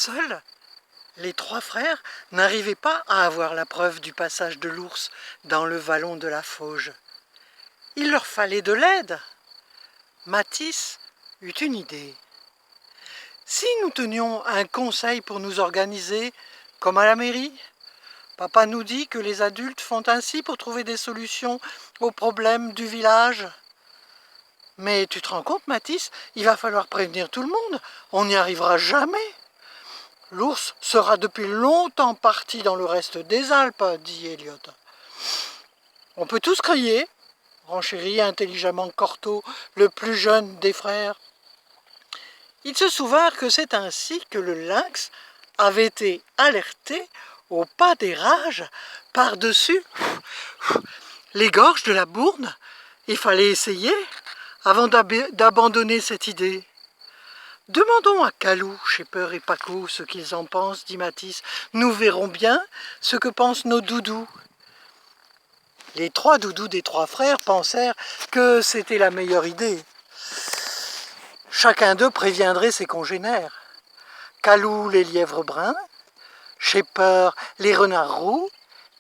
Seuls, les trois frères n'arrivaient pas à avoir la preuve du passage de l'ours dans le vallon de la Fauge. Il leur fallait de l'aide. Mathis eut une idée. Si nous tenions un conseil pour nous organiser, comme à la mairie, papa nous dit que les adultes font ainsi pour trouver des solutions aux problèmes du village. Mais tu te rends compte, Mathis, il va falloir prévenir tout le monde, on n'y arrivera jamais. L'ours sera depuis longtemps parti dans le reste des Alpes, dit Elliot. On peut tous crier, renchérit intelligemment Corto, le plus jeune des frères. Ils se souvinrent que c'est ainsi que le lynx avait été alerté au pas des rages par-dessus les gorges de la Bourne. Il fallait essayer avant d'abandonner cette idée. Demandons à Calou, Shepper et Paco ce qu'ils en pensent, dit Mathis. Nous verrons bien ce que pensent nos doudous. Les trois doudous des trois frères pensèrent que c'était la meilleure idée. Chacun d'eux préviendrait ses congénères. Calou les lièvres bruns, Shepper les renards roux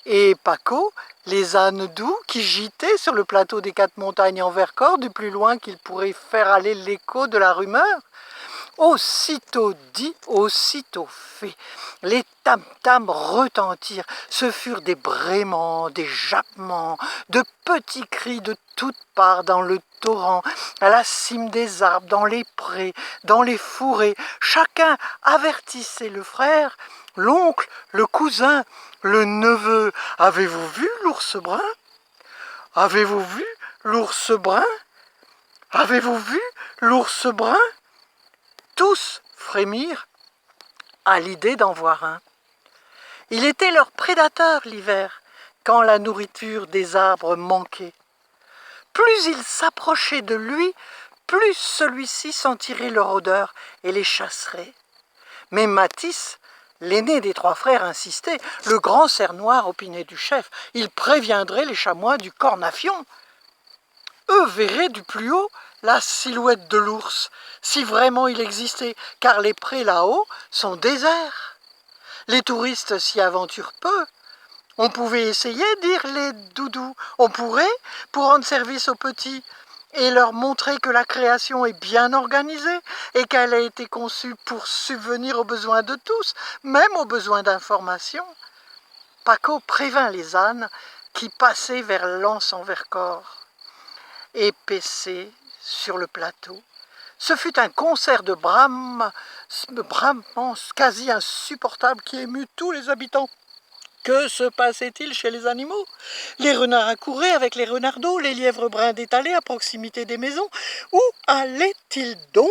et Paco les ânes doux qui gîtaient sur le plateau des quatre montagnes en Vercors du plus loin qu'ils pourraient faire aller l'écho de la rumeur. Aussitôt dit, aussitôt fait. Les tam-tams retentirent. Ce furent des braiements, des jappements, de petits cris de toutes parts dans le torrent, à la cime des arbres, dans les prés, dans les fourrés. Chacun avertissait le frère, l'oncle, le cousin, le neveu. Avez-vous vu l'ours brun? Avez-vous vu l'ours brun? Avez-vous vu l'ours brun? Tous frémirent à l'idée d'en voir un. Il était leur prédateur l'hiver, quand la nourriture des arbres manquait. Plus ils s'approchaient de lui, plus celui-ci sentirait leur odeur et les chasserait. Mais Mathis, l'aîné des trois frères, insistait. Le grand cerf noir opinait du chef. Il préviendrait les chamois du cornafion. Eux verraient du plus haut la silhouette de l'ours, si vraiment il existait, car les prés là-haut sont déserts. Les touristes s'y aventurent peu. On pouvait essayer, dirent les doudous. On pourrait, pour rendre service aux petits, et leur montrer que la création est bien organisée et qu'elle a été conçue pour subvenir aux besoins de tous, même aux besoins d'information. Paco prévint les ânes qui passaient vers l'anse en Vercors. Épaissé sur le plateau. Ce fut un concert de bramements quasi insupportable qui émut tous les habitants. Que se passait-il chez les animaux? Les renards accouraient avec les renardeaux, les lièvres bruns détalaient à proximité des maisons. Où allaient-ils donc?